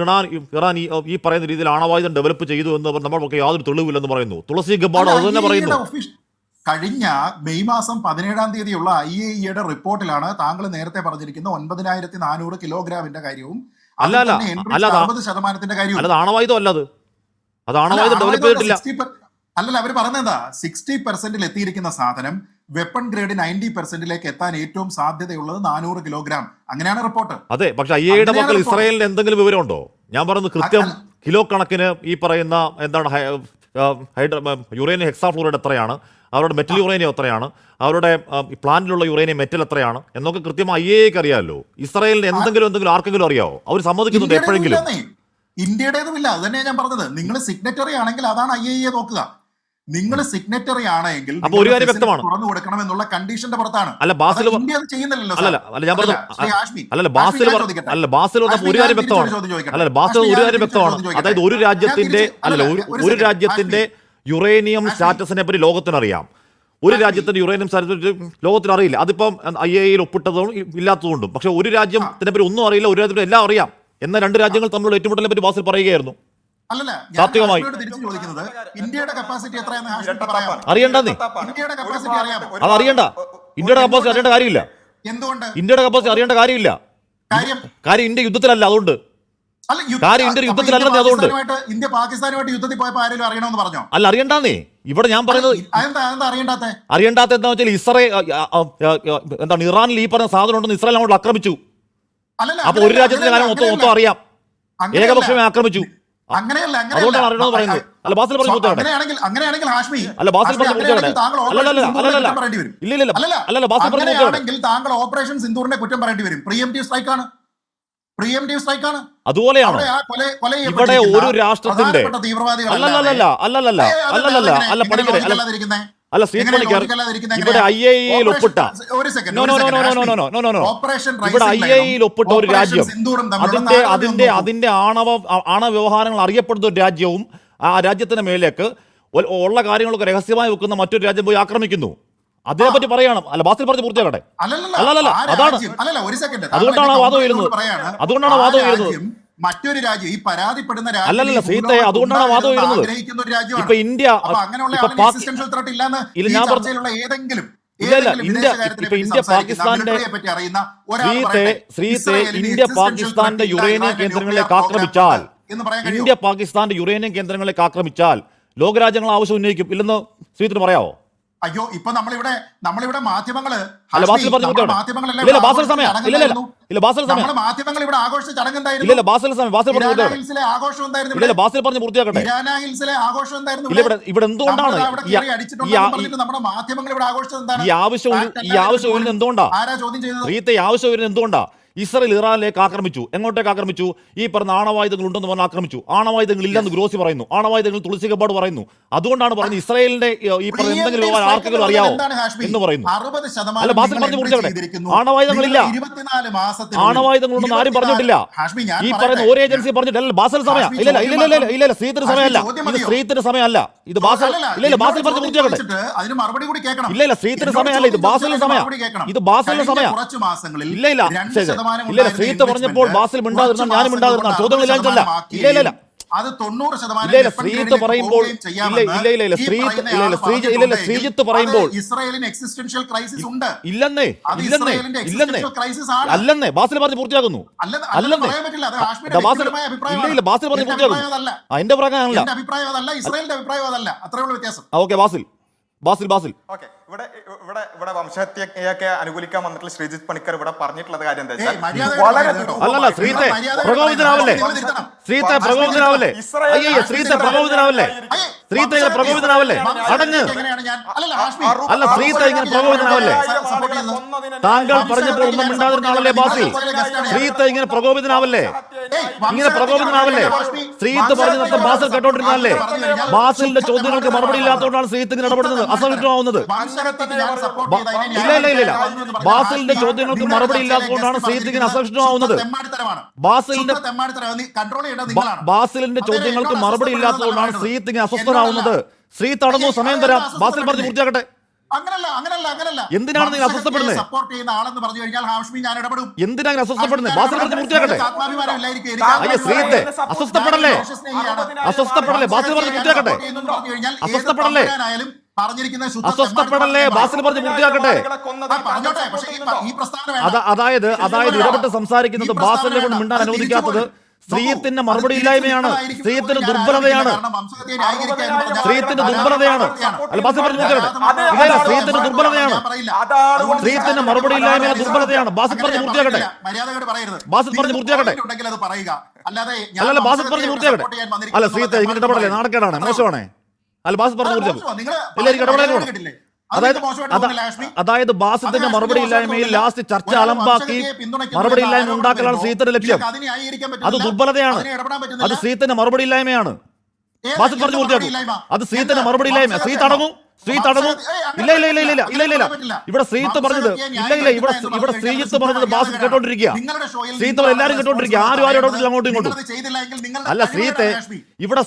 ഇറാൻ ഈ പറയുന്ന രീതിയിൽ ആണവായുധം ഡെവലപ്പ് ചെയ്തു എന്ന് നമ്മൾക്ക് യാതൊരു തെളിവില്ലെന്ന് പറയുന്നു. തുളസി ഗബ്ബാർഡ് അത് തന്നെ പറയുന്നു. കഴിഞ്ഞ മെയ് മാസം 17-ാം തീയതിയുള്ള IAEAയുടെ റിപ്പോർട്ടിലാണ് താങ്കൾ നേരത്തെ പറഞ്ഞിരിക്കുന്ന 9400 കിലോഗ്രാമിന്റെ കാര്യവും അല്ല 60% കാര്യവും. അല്ലാതെ ആണവായുധം അല്ലത്, അത് ആണവായുധം ഡെവലപ്പ് ചെയ്തിട്ടില്ല. അല്ലല്ല, അവർ പറഞ്ഞെന്താ, 60% എത്തിയിരിക്കുന്ന സാധനം വെപ്പൺ ഗ്രേഡ് 90% എത്താൻ ഏറ്റവും സാധ്യതയുള്ളത് 400 കിലോഗ്രാം. അങ്ങനെയാണ് റിപ്പോർട്ട്. അതെ, പക്ഷെ IAEAയുടെ പക്കൽ ഇസ്രായേലിന് എന്തെങ്കിലും വിവരമുണ്ടോ? ഞാൻ പറയുന്നത് കൃത്യം കിലോ കണക്കിന് ഈ പറയുന്ന യുറേനിയം ഹെക്സാഫ്ലൂറൈഡ് എത്രയാണ്, അവരുടെ മെറ്റൽ യുറേനിയം എത്രയാണ്, അവരുടെ പ്ലാന്റിലുള്ള യുറേനിയം മെറ്റൽ എത്രയാണ് എന്നൊക്കെ കൃത്യമായി IAEAക്ക് അറിയാമല്ലോ. ഇസ്രായേലിന് എന്തെങ്കിലും ആർക്കെങ്കിലും അറിയാവോ? അവർ സമ്മതിക്കുന്നുണ്ട് എപ്പോഴെങ്കിലും? ഇന്ത്യയുടേതുമില്ല. അത് തന്നെയാണ് ഞാൻ പറഞ്ഞത്. നിങ്ങൾ സിഗ്നറ്ററി ആണെങ്കിൽ അതാണ് IAEA നോക്കുക. നിങ്ങൾ സിഗ്നറ്ററി ആണെങ്കിൽ അപ്പോൾ ഒരു കാര്യം വ്യക്തമാണ്, തുറന്നു കൊടുക്കണം എന്നുള്ള കണ്ടീഷന്റെ പുറത്താണ്. അല്ല ബാസിൽ ഇന്ത്യ അത് ചെയ്യുന്നില്ലല്ലോ. ഒരു കാര്യം വ്യക്തമാണ്, അതായത് ഒരു രാജ്യത്തിന്റെ യുറേനിയം സ്റ്റാറ്റസിനെ പറ്റി ലോകത്തിനറിയാം, ഒരു രാജ്യത്തിന്റെ യുറേനിയം സ്റ്റാറ്റസ് ലോകത്തിന് അറിയില്ല. അതിപ്പം IAEAയിൽ ഒപ്പിട്ടതും ഇല്ലാത്തതുകൊണ്ടും. പക്ഷെ ഒരു രാജ്യത്തിനെ പറ്റി ഒന്നും അറിയില്ല, ഒരു രാജ്യത്തിന് എല്ലാം അറിയാം എന്ന രണ്ട് രാജ്യങ്ങൾ തമ്മിലുള്ള ഏറ്റുമുട്ടലിനെ പറ്റി ബാസിൽ പറയുകയായിരുന്നു. അല്ലല്ല, ഞാൻ താത്വികമായി. ഹാഷ്മിയോട് തിരിച്ചു ചോദിക്കുന്നത് ഇന്ത്യയുടെ കപ്പാസിറ്റി എത്രയാണെന്ന് ഹാഷ്മിക്ക് ഇരട്ടത്താപ്പാണ്. പറയാമോ? അറിയണ്ടെന്നേ, ഇന്ത്യയുടെ കപ്പാസിറ്റി അറിയാമോ? അത് അറിയണ്ട. ഇന്ത്യയുടെ കപ്പാസിറ്റി അറിയേണ്ട കാര്യമില്ല. എന്തുകൊണ്ട്? ഇന്ത്യയുടെ കപ്പാസിറ്റി അറിയേണ്ട കാര്യമില്ല. കാര്യം ഇന്ത്യ യുദ്ധത്തിലല്ല, അതുകൊണ്ട്. അല്ല, കാര്യം ഇന്ത്യ യുദ്ധത്തിലല്ലെന്നേ, അതുകൊണ്ട്. ഇന്ത്യ പാകിസ്ഥാനുമായിട്ട് യുദ്ധത്തിൽ പോയപ്പോൾ ആരെങ്കിലും അറിയണമെന്ന് പറഞ്ഞോ? അല്ല, അറിയണ്ടാന്നേ. ഇവിടെ ഞാൻ പറയുന്നത് അതെന്താ അറിയണ്ടാത്തെ? അറിയണ്ടാത്ത എന്താ വെച്ചാൽ എന്താണ് ഇറാനിൽ ഈ പറഞ്ഞ സാധനം ഉണ്ടെന്ന് ഇസ്രായേൽ അങ്ങോട്ട് ആക്രമിച്ചു. അല്ലല്ല, അപ്പൊ ഒരു രാജ്യത്തിന്റെ കാര്യം മൊത്തം അറിയാം. ഏകപക്ഷമായി ആക്രമിച്ചു. അങ്ങനെയല്ല, അതുകൊണ്ടാണ് അറിയണമെന്ന് പറയുന്നത്. അല്ല, ബാസിൽ പറഞ്ഞു പൂർത്തിയാകട്ടെ. അങ്ങനെയാണെങ്കിൽ ഹാഷ്മി, അല്ല, ബാസിൽ പറഞ്ഞു പൂർത്തിയാകട്ടെ. അല്ലല്ല, ബാസിൽ പറഞ്ഞു പൂർത്തിയാകട്ടെ. താങ്കൾ ഓപ്പറേഷൻ സിന്ദൂറിനെ കുറ്റം പറയേണ്ടി വരും. പ്രീഎംപ്റ്റീവ് സ്ട്രൈക്കാണ്. അതുപോലെയാണ് ഇവിടെ ഒരു രാഷ്ട്രത്തിന്റെ അല്ല പഠിക്കട്ടെ, അല്ല ശ്രീ പണിക്കർ, ഇവിടെ IAEA-ൽ ഒപ്പിട്ട ഇവിടെ IAEA-ൽ ഒപ്പിട്ട ഒരു രാജ്യം, അതിന്റെ ആണവ വ്യവഹാരങ്ങൾ അറിയപ്പെടുന്ന ഒരു രാജ്യവും ആ രാജ്യത്തിന്റെ മേലേക്ക് ഉള്ള കാര്യങ്ങളൊക്കെ രഹസ്യമായി വെക്കുന്ന മറ്റൊരു രാജ്യം പോയി ആക്രമിക്കുന്നു. അതേപറ്റി പറയാണ്. അല്ല, ബാസിൽ പറഞ്ഞ് പൂർത്തിയാകട്ടെ. അല്ലല്ല, അതാണ്. അതുകൊണ്ടാണ് വാദം ഉയരുന്നത്. അതുകൊണ്ടാണ് വാദം ഉയരുന്നത്. മറ്റൊരു രാജ്യം ഈ പരാതിപ്പെടുന്ന അല്ലല്ല സീത്തെ, അതുകൊണ്ടാണ് വാദം ഉയരുന്നത്. ഇപ്പൊ ഇന്ത്യ ഇന്ത്യ പാകിസ്ഥാന്റെ ഇന്ത്യ പാകിസ്ഥാന്റെ യുറേനിയം കേന്ദ്രങ്ങളിലേക്ക് ആക്രമിച്ചാൽ ലോകരാജ്യങ്ങൾ ആവശ്യം ഉന്നയിക്കും. ഇല്ലെന്ന് ശ്രീത്തിന് പറയാവോ? അയ്യോ, ഇപ്പൊ നമ്മളിവിടെ മാധ്യമങ്ങൾ ഇവിടെ ആഘോഷിച്ച ചടങ്ങുണ്ടായിരുന്നു. ആഘോഷം എന്തായിരുന്നു? ഇവിടെ എന്തുകൊണ്ടാണ് നമ്മുടെ മാധ്യമങ്ങൾ ഇവിടെ ആഘോഷിച്ചത് എന്താണ്? ഈ ആവശ്യം എന്തുകൊണ്ടാ ആരാ ചോദ്യം ചെയ്തത്? ശ്രീത്തെ ആവശ്യം എന്തുകൊണ്ടാ? ഇസ്രായേൽ ഇറാനിലേക്ക് ആക്രമിച്ചു. എങ്ങോട്ടേക്ക് ആക്രമിച്ചു? ഈ പറഞ്ഞ ആണവായുധങ്ങൾ ഉണ്ടെന്ന് പറഞ്ഞ് ആക്രമിച്ചു. ആണവായുധങ്ങൾ ഇല്ലെന്ന് ഗ്രോസി പറയുന്നു. ആണവായുധങ്ങൾ തുളസി കബാഡ് പറയുന്നു. അതുകൊണ്ടാണ് പറഞ്ഞത് ഇസ്രായേലിന്റെ ഈ പറഞ്ഞ എന്തെങ്കിലും ആർക്കെങ്കിലും അറിയാവോ എന്ന് പറയുന്നു. അല്ല, ബാസിൽ പറഞ്ഞു പൂർത്തിയാകട്ടെ. ആണവായുധങ്ങളില്ല, ആണവായുധങ്ങളുണ്ടെന്ന് ആരും പറഞ്ഞിട്ടില്ല. ഈ പറയുന്ന ഒരു ഏജൻസി പറഞ്ഞിട്ടില്ല. ബാസിൽ സമയം ഇല്ല, ശ്രീത്തിന് സമയമല്ല, ഇത് ശ്രീത്തിന് സമയമല്ല, ഇത് ബാസിൽ. ഇല്ല, ബാസിൽ പറഞ്ഞു പൂർത്തിയാകട്ടെ. ഇല്ല, ശ്രീത്തിന് സമയമല്ല, ഇത് ബാസിലിന്റെ സമയം, ഇത് ബാസിലിന്റെ സമയം. ഇല്ല, ശ്രീത്ത് പറഞ്ഞപ്പോൾ ബാസിൽ മിണ്ടാതിരുന്ന ഞാനും മിണ്ടാതിരുന്ന ചോദ്യങ്ങളില്ല. ഇല്ല, അത് 90% ഇല്ല, ശ്രീജിത്ത് പറയുമ്പോൾ ശ്രീജിത്ത് പറയുമ്പോൾ ഇസ്രായേലിന് എക്സിസ്റ്റൻഷ്യൽ ക്രൈസിസ് ഉണ്ട്. ഇല്ലെന്നേ, അല്ലെന്നേ, ബാസിൽ പറഞ്ഞ് പൂർത്തിയാക്കുന്നു. അല്ലെന്നേ, ബാസിൽ പറഞ്ഞ് പൂർത്തിയാക്കുന്നു. എന്റെ അഭിപ്രായം അതല്ല, ഇസ്രായേലിന്റെ അഭിപ്രായം അതല്ല. അത്രയുള്ള വ്യത്യാസം. ഓക്കെ, ബാസിൽ. ഇവിടെ വംശഹത്യയൊക്കെ അനുകൂലിക്കാൻ വന്നിട്ടുള്ള ശ്രീജിത്ത് പണിക്കർ ഇവിടെ പറഞ്ഞിട്ടുള്ളത് കാര്യം എന്താ വെച്ചാൽ അല്ലല്ല, ശ്രീത്തെ പ്രകോപിതനാവല്ലേ, ശ്രീത്തെ പ്രകോപിതനാവല്ലേ, ശ്രീത്തെ പ്രകോപിതനാവല്ലേ, ശ്രീത്തെ ഇങ്ങനെ പ്രകോപിതനാവല്ലേ, അടങ്ങ്. അല്ല, ശ്രീത്തെ ഇങ്ങനെ പ്രകോപിതനാവല്ലേ. താങ്കൾ പറഞ്ഞപ്പോൾ ഒന്നും മിണ്ടാതിരുന്ന ആളല്ലേ ബാസിൽ. ശ്രീത്തെ ഇങ്ങനെ പ്രകോപിതനാവല്ലേ, ഇങ്ങനെ പ്രകോപിതനാവല്ലേ. ശ്രീത്ത് പറഞ്ഞ ബാസിൽ കേട്ടോണ്ടിരുന്നല്ലേ. ബാസിലിന്റെ ചോദ്യങ്ങൾക്ക് മറുപടി ഇല്ലാത്തതുകൊണ്ടാണ് ശ്രീത്ത് ഇങ്ങനെ ഇടപെടുന്നത്, അസഹിഷ്ണുമാവുന്നത്. ഇല്ല, ബാസിലിന്റെ ചോദ്യങ്ങൾക്ക് മറുപടി ഇല്ലാത്തതുകൊണ്ടാണ് ശ്രീത്ത് ഇങ്ങനെ അസഹിഷ്ണുമാവുന്നത്. ബാസിലിന്റെ ചോദ്യങ്ങൾക്ക് മറുപടി ഇല്ലാത്തതുകൊണ്ടാണ് ശ്രീത്ത് ഇങ്ങനെ അസ്വസ്ഥനാവുന്നത്. ശ്രീത്ത് അടങ്ങൂ, സമയം തരാം. ബാസിൽ പറഞ്ഞ് പൂർത്തിയാക്കട്ടെ. എന്തിനാണ് നിങ്ങൾ അസ്വസ്ഥപ്പെടുന്നത്? എന്തിനാണ് അസ്വസ്ഥപ്പെടുന്നത്? ബാസിൽ പറഞ്ഞ് പൂർത്തിയാക്കട്ടെ. അയ്യോ, ശ്രീത്തെ അസ്വസ്ഥപ്പെടല്ലേ, ബാസിൽ പറഞ്ഞ് പൂർത്തിയാക്കട്ടെ. അസ്വസ്ഥപ്പെടല്ലേ, ബാസിൽ പറഞ്ഞ് പൂർത്തിയാക്കട്ടെ. അതായത് ഇടപെട്ട് സംസാരിക്കുന്നത് ബാസിലിനെ കൊണ്ട് മിണ്ടാൻ അനുവദിക്കാത്തത് സ്ത്രീത്തിന്റെ മറുപടി ഇല്ലായ്മയാണ്, സ്ത്രീത്തിന്റെ ദുർബലതയാണ്. അല്ല, ബാസിൽ പറഞ്ഞ് പൂർത്തിയാക്കട്ടെ. ഇല്ല, സ്ത്രീത്തിന്റെ ദുർബലതയാണ്, സ്ത്രീത്തിന്റെ മറുപടി ഇല്ലായ്മയാണ്, ദുർബലതയാണ്. ബാസിൽ പറഞ്ഞ് പൂർത്തിയാക്കട്ടെ. ബാസിൽ പറഞ്ഞ് പൂർത്തിയാക്കട്ടെ. അല്ലല്ല, ബാസിൽ പറഞ്ഞ് പൂർത്തിയാക്കട്ടെ. അല്ല, സ്ത്രീത്തെ ഇങ്ങനെ ഇടപെടല്ലേ, നാണക്കേടാണ്, മോശമാണേ. അല്ല, ബാസിൽ പറഞ്ഞു പൂർത്തിയാക്കും. ഇല്ല, എനിക്ക് ഇടപെടാനും. അതായത് ബാസിത്തിന്റെ മറുപടി ഇല്ലായ്മയിൽ ലാസ്റ്റ് ചർച്ച അലമ്പാക്കി മറുപടി ഇല്ലായ്മ ഉണ്ടാക്കലാണ് ശ്രീത്തിന്റെ ലക്ഷ്യം. അത് ദുർബലതയാണ്, അത് ശ്രീത്തിന്റെ മറുപടി ഇല്ലായ്മയാണ്. ബാസിൽ പറഞ്ഞു പൂർത്തിയാക്കും. അത് ശ്രീത്തിന്റെ മറുപടി ഇല്ലായ്മ. ശ്രീ തടങ്ങും. ഇല്ല, ഇവിടെ ശ്രീത്ത് പറഞ്ഞത് ഇവിടെ ശ്രീജിത്ത് പറഞ്ഞത് ബാസിൽ കേട്ടോണ്ടിരിക്കുക. ശ്രീത്ത് എല്ലാരും കേട്ടോണ്ടിരിക്കുക. ആരും ഇടപെട്ടില്ല അങ്ങോട്ടും ഇങ്ങോട്ടും. അല്ല, ശ്രീത്തെ ഇവിടെ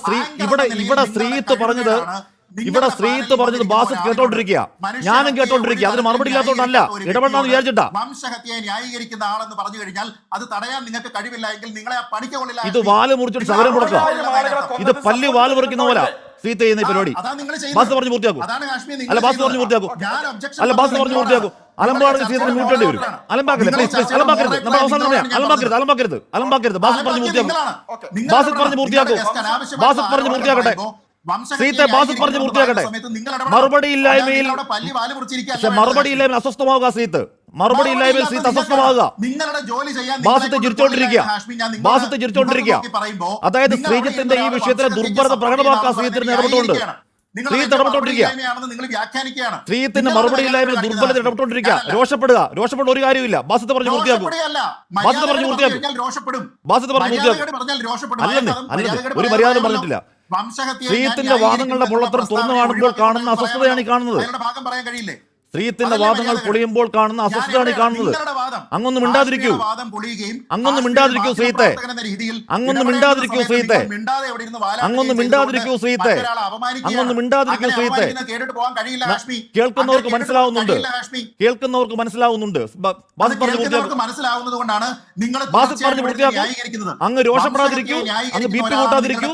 ശ്രീത്ത് പറഞ്ഞത് ഇവിടെ ശ്രീത്ത് പറഞ്ഞത് ബാസിത് കേട്ടോണ്ടിരിക്കുക, ഞാനും കേട്ടോണ്ടിരിക്കുക. അതിന് മറുപടി ഇല്ലാത്തതുകൊണ്ടല്ല, ഇടപെടണമെന്ന് വിചാരിച്ചിട്ടാ. വംശഹത്യയെ ന്യായീകരിക്കുന്ന ആളെന്ന് പറഞ്ഞു കഴിഞ്ഞാൽ അത് തടയാൻ നിങ്ങൾക്ക് കഴിവില്ല എങ്കിൽ നിങ്ങളെ ആ പണിക്ക് കൊള്ളില്ല. ഇത് വാല് മുറിച്ചിട്ട് സമരം കൊടുക്കുക, ഇത് പല്ലി വാല് മുറിക്കുന്ന പോലെ ശ്രീത്ത് ചെയ്യുന്ന ഈ പരിപാടി. ബാസ് പറഞ്ഞു പൂർത്തിയാക്കും. അല്ല ബാസ് പറഞ്ഞു പൂർത്തിയാക്കും. അല്ല ബാസ് പറഞ്ഞു പൂർത്തിയാക്കും. അലമ്പാണെങ്കിൽ ശ്രീത്തിന് മ്യൂട്ടേണ്ടി വരും. അലമ്പാക്കരുത്, പ്ലീസ് പ്ലീസ്, അലമ്പാക്കരുത്. നമ്മൾ അവസാനം പറയാം, അലമ്പാക്കരുത്, അലമ്പാക്കരുത്, അലമ്പാക്കരുത്. ബാസ് പറഞ്ഞു പൂർത്തിയാക്കും. ബാസിത് പറഞ്ഞു പൂർത്തിയാക്കും. ബാസിത് പറഞ്ഞു പൂർത്തിയാക്കട്ടെ. ശ്രീത്തെ ബാസിത് പറഞ്ഞു പൂർത്തിയാക്കട്ടെ. മറുപടി ഇല്ലായ്മയിൽ അസ്വസ്ഥമാവുക ശ്രീത്ത്. മറുപടി ഇല്ലായ്മയിൽ ശ്രീത്ത് അസ്വസ്ഥമാവുക. ബാസിത്ത് ചിരിച്ചോണ്ടിരിക്കുക, ബാസിത്ത് ചിരിച്ചോണ്ടിരിക്കുക. അതായത് ശ്രീജിത്തിന്റെ ഈ വിഷയത്തിലെ ദുർബലത പ്രകടമാക്കാൻ ശ്രീത്തിന് ഇടപെട്ടുകൊണ്ട് ശ്രീത്ത് ഇടപെട്ടോണ്ടിരിക്കുക. ശ്രീത്തിന്റെ മറുപടി ഇല്ലായ്മയിൽ ദുർബലത ഇടപെട്ടോണ്ടിരിക്കുക. രോഷപ്പെടുക ഒരു കാര്യമില്ല. ബാസിത്ത് പറഞ്ഞു പൂർത്തിയാക്കും. ബാസിത്ത് പറഞ്ഞു പൂർത്തിയാക്കും. ബാസിത്ത് പറഞ്ഞു പൂർത്തിയാക്കും. അല്ലെന്ന് ഒരു മര്യാദ പറഞ്ഞിട്ടില്ല. ശ്രീത്തിന്റെ വാദങ്ങളുടെ പൊള്ളത്തരം തുറന്നു കാണുമ്പോൾ കാണുന്ന അസ്വസ്ഥതയാണ് ഈ കാണുന്നത്. ശ്രീത്തിന്റെ വാദങ്ങൾ പൊളിയുമ്പോൾ കാണുന്ന അസ്വസ്ഥതയാണ് ഈ കാണുന്നത്. അങ്ങൊന്നും മിണ്ടാതിരിക്കൂ, അങ്ങൊന്നും മിണ്ടാതിരിക്കൂ ശ്രീത്തെ, അങ്ങൊന്നും മിണ്ടാതിരിക്കൂ ശ്രീത്തെ, അങ്ങൊന്നും മിണ്ടാതിരിക്കൂ ശ്രീത്തെ, അങ്ങൊന്നും മിണ്ടാതിരിക്കൂ ശ്രീത്തെ. കേൾക്കുന്നവർക്ക് മനസ്സിലാവുന്നുണ്ട്, കേൾക്കുന്നവർക്ക് മനസ്സിലാവുന്നുണ്ട്. ബാസിത് പറഞ്ഞു പൂർത്തിയാക്കും. ബാസിത് പറഞ്ഞു പൂർത്തിയാക്കും. അങ്ങ് രോഷപ്പെടാതിരിക്കൂ, അങ്ങ് ബി പി കൂട്ടാതിരിക്കൂ.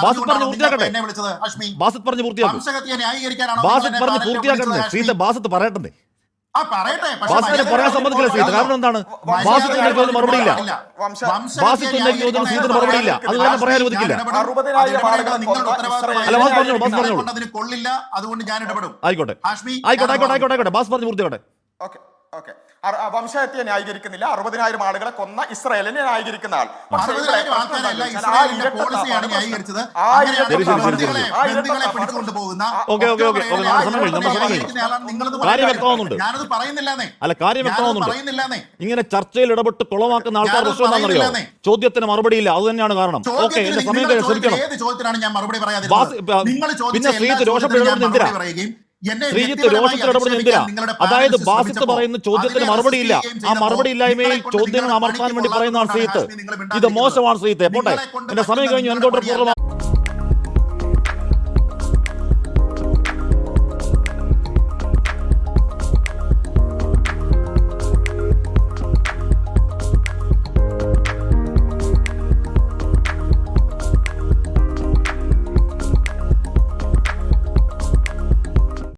ബാസിത് പറഞ്ഞു പൂർത്തിയാക്കട്ടെ. ബാസിത് പറഞ്ഞു പൂർത്തിയാക്കും. ബാസിത് പറഞ്ഞു പൂർത്തിയാക്കട്ടെ. ശ്രീത്തെ ബാസിത് പറയട്ടെ. ബാസിത്തിനെ പറയാൻ സമ്മതിക്കില്ല ശ്രീത്ത്. കാരണം എന്താണ്? ബാസിത്തിന്റെ ചോദ്യം മറുപടിയില്ല. ബാസിത്തിന്റെ ചോദ്യം ശ്രീത്തിന് മറുപടിയില്ല. അത് കാരണം പറയാൻ അനുവദിക്കില്ല. അല്ല ബാസ് പറഞ്ഞോളൂ, ബാസ് പറഞ്ഞോളൂ. ആയിക്കോട്ടെ ആയിക്കോട്ടെ ആയിക്കോട്ടെ ആയിക്കോട്ടെ. ബാസ് പറഞ്ഞു പൂർത്തിയാക്കട്ടെ. വംശഹത്യ ന്യായീകരിക്കുന്നില്ല, 60,000 ആളുകളെ കൊന്ന ഇസ്രായേലിനെ ന്യായീകരിക്കുന്ന ആൾ. കാര്യം വ്യക്തമാവുന്നുണ്ട്. അല്ല കാര്യം വ്യക്തമാവുന്നുണ്ട്. ഇങ്ങനെ ചർച്ചയിൽ ഇടപെട്ട് കുളമാക്കുന്ന ആൾക്കാർ പ്രശ്നം എന്താണെന്നറിയോ? ചോദ്യത്തിന് മറുപടിയില്ല, അത് തന്നെയാണ് കാരണം. ഓക്കെ, എന്റെ സമയം ശ്രമിക്കണം. പിന്നെ ശ്രീത്ത് രോഷപ്പെടുന്നത് എന്തിനാ? ശ്രീജിത്ത് രോഷത്തിൽ ഇടപെടുന്ന എന്തിനാ? അതായത് ബാസിത്ത് പറയുന്ന ചോദ്യത്തിന് മറുപടിയില്ല. ആ മറുപടി ഇല്ലായ്മയിൽ ചോദ്യങ്ങൾ അമർത്താൻ വേണ്ടി പറയുന്നതാണ് ശ്രീജിത്ത്. ഇത് മോശമാണ് ശ്രീജിത്ത്. പോട്ടെ, എന്റെ സമയം കഴിഞ്ഞു. എൻകൗണ്ടർ പൂർണ്ണമാകും.